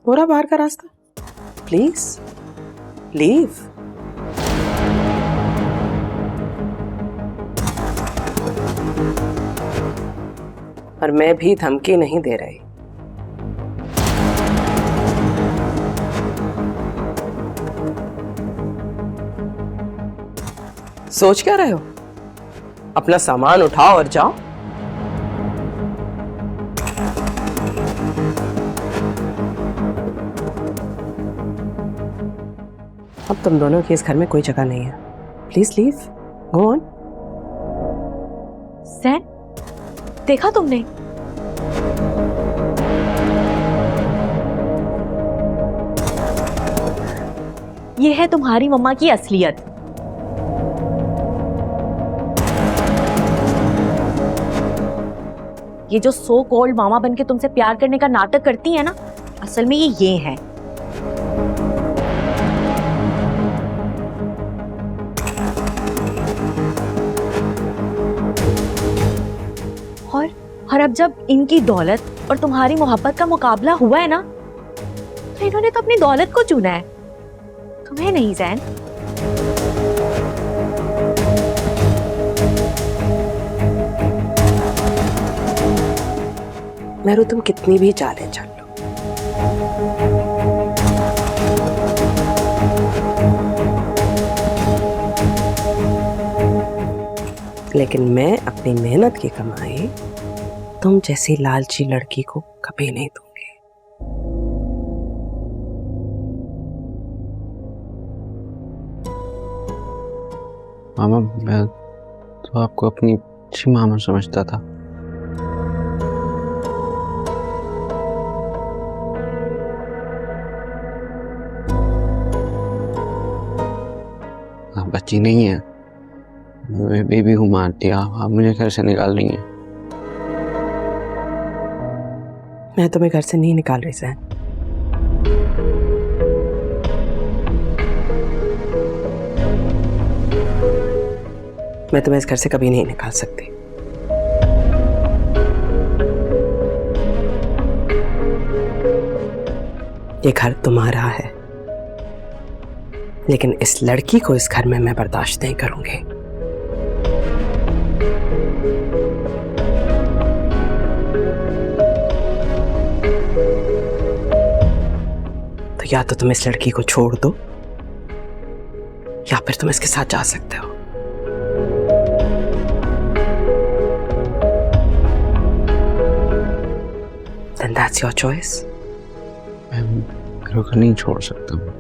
हो रहा बाहर का रास्ता, प्लीज लीव। और मैं भी धमकी नहीं दे रही। सोच क्या रहे हो? अपना सामान उठाओ और जाओ। अब तुम दोनों की इस घर में कोई जगह नहीं है। Please leave, go on. सैन, देखा तुमने? ये है तुम्हारी मम्मा की असलियत। ये जो सो कॉल्ड मामा बनके तुमसे प्यार करने का नाटक करती है ना, असल में ये है। और अब जब इनकी दौलत और तुम्हारी मोहब्बत का मुकाबला हुआ है ना, तो इन्होंने तो अपनी दौलत को चुना है, तुम्हें नहीं जैन। मेरू तुम कितनी भी चालें चल लो, लेकिन मैं अपनी मेहनत की कमाई तुम जैसी लालची लड़की को कभी नहीं दूंगी। मामा, मैं तो आपको अपनी अच्छी मामा समझता था। आप बच्ची नहीं है, मैं बेबी हूँ, मार दिया, आप मुझे घर से निकाल रही हैं। मैं तुम्हें घर से नहीं निकाल रही सैन। मैं तुम्हें इस घर से कभी नहीं निकाल सकती। ये घर तुम्हारा है, लेकिन इस लड़की को इस घर में मैं बर्दाश्त नहीं करूंगी। तो या तो तुम इस लड़की को छोड़ दो, या फिर तुम इसके साथ जा सकते हो। Then that's your choice. मैं मेरे को नहीं छोड़ सकता हूँ।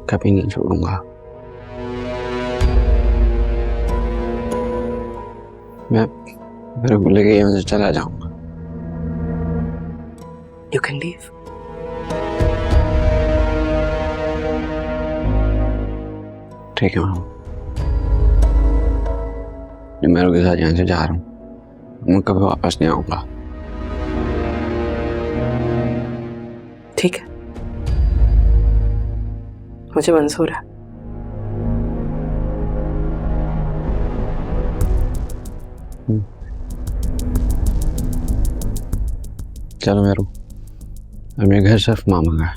कभी नहीं छोड़ूंगा। मैं मेरे को लेके यहाँ से चला जाऊंगा। You can leave. ठीक है मामा, मैं मेरे के साथ यहाँ से जा रहा हूँ, मैं कभी वापस नहीं आऊंगा। ठीक है, मुझे मंजूर है। चलो मेरू, अब मेरे घर सिर्फ मामा का।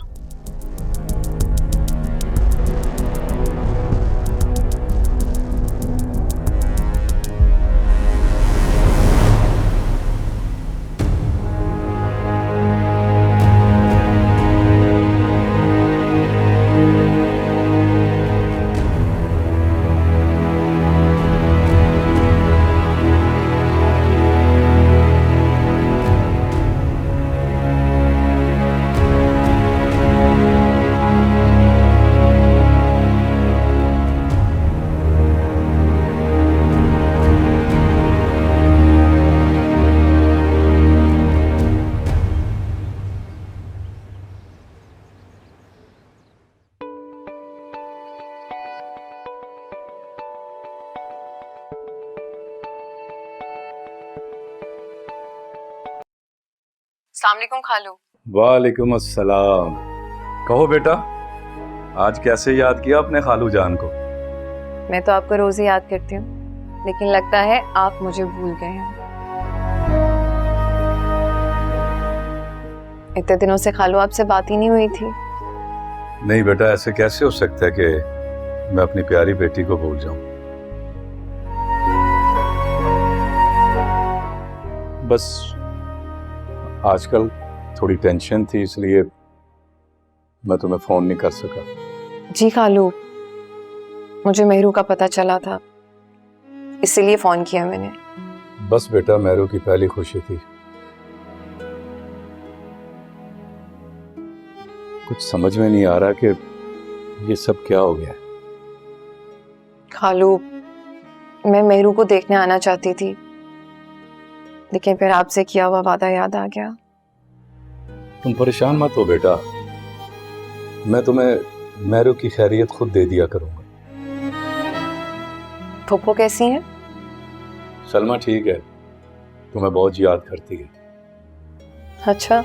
अस्सलाम वालेकुम खालू। वालेकुम अस्सलाम। कहो बेटा, आज कैसे याद किया अपने खालू जान को? मैं तो आपको रोज ही याद करती हूँ, लेकिन लगता है आप मुझे भूल गए हैं। इतने दिनों से खालू आपसे बात ही नहीं हुई थी। नहीं बेटा, ऐसे कैसे हो सकता है कि मैं अपनी प्यारी बेटी को भूल जाऊं। बस आजकल थोड़ी टेंशन थी, इसलिए मैं तुम्हें फोन नहीं कर सका। जी खालू, मुझे मेहरू का पता चला था, इसीलिए फोन किया मैंने। बस बेटा, मेहरू की पहली खुशी थी। कुछ समझ में नहीं आ रहा कि ये सब क्या हो गया। खालू, मैं मेहरू को देखने आना चाहती थी, लेकिन फिर आपसे किया हुआ वादा याद आ गया। तुम परेशान मत हो बेटा, मैं तुम्हें मेहरू की खैरियत खुद दे दिया करूंगा। फुप्पो कैसी हैं? सलमा ठीक है, तुम्हें बहुत याद करती है। अच्छा,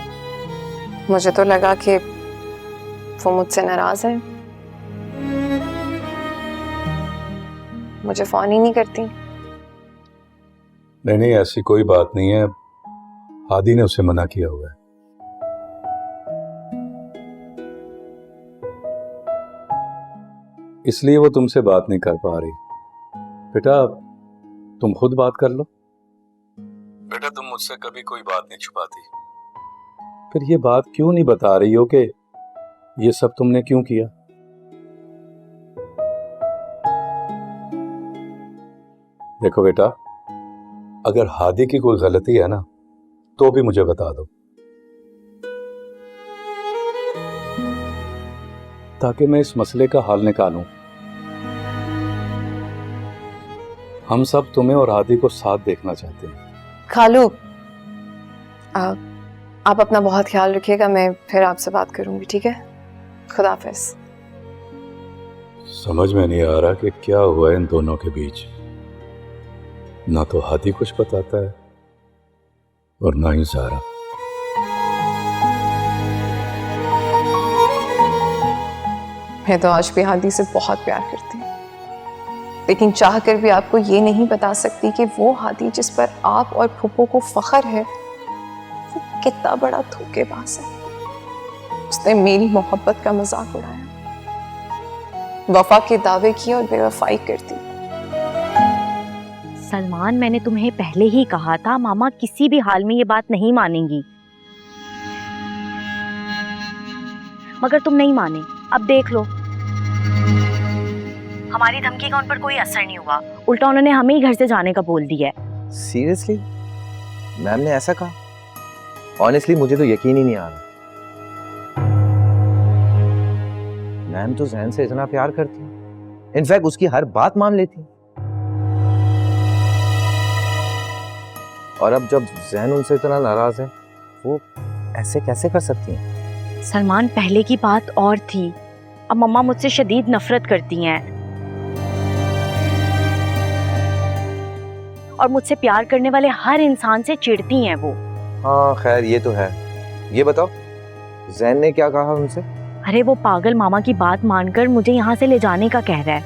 मुझे तो लगा कि वो मुझसे नाराज है, मुझे फोन ही नहीं करती। नहीं नहीं, ऐसी कोई बात नहीं है, हादी ने उसे मना किया हुआ है। इसलिए वो तुमसे बात नहीं कर पा रही। बेटा, तुम खुद बात कर लो। बेटा, तुम मुझसे कभी कोई बात नहीं छुपाती, फिर ये बात क्यों नहीं बता रही हो कि ये सब तुमने क्यों किया? देखो बेटा, अगर हादी की कोई गलती है ना, तो भी मुझे बता दो, ताकि मैं इस मसले का हल निकालूं। हम सब तुम्हें और हादी को साथ देखना चाहते हैं। खालू, आप अपना बहुत ख्याल रखिएगा, मैं फिर आपसे बात करूंगी, ठीक है? खुदा हाफिज। समझ में नहीं आ रहा कि क्या हुआ इन दोनों के बीच। ना तो हादी कुछ बताता है और ना ही ज़ारा। मैं तो आज भी हादी से बहुत प्यार करती हूँ, लेकिन चाह कर भी आपको ये नहीं बता सकती कि वो हादी जिस पर आप और फुप्पो को फख्र है, वो कितना बड़ा धोखेबाज है। उसने मेरी मोहब्बत का मजाक उड़ाया, वफा के दावे किए और बेवफाई कर दी। सलमान, मैंने तुम्हें पहले ही कहा था, मामा किसी भी हाल में ये बात नहीं मानेंगी। मगर तुम नहीं माने। अब देख लो, हमारी धमकी का उन पर कोई असर नहीं हुआ, उल्टा उन्होंने हमें ही घर से जाने का बोल दिया है। सीरियसली? मैम ने ऐसा कहा? ऑनेस्टली मुझे तो यकीन ही नहीं आ रहा। मैम तो जहन से इतना प्यार करती है, इनफैक्ट उसकी हर बात मान लेती है। और अब जब जहन उनसे इतना नाराज है, वो ऐसे कैसे कर सकती हैं? सलमान, पहले की बात और थी, अब मम्मा मुझसे शदीद नफरत करती हैं और मुझसे प्यार करने वाले हर इंसान से चिढ़ती हैं वो। हाँ खैर, ये तो है। ये बताओ, जैन ने क्या कहा उनसे? अरे वो पागल मामा की बात मानकर मुझे यहाँ से ले जाने का कह रहा है।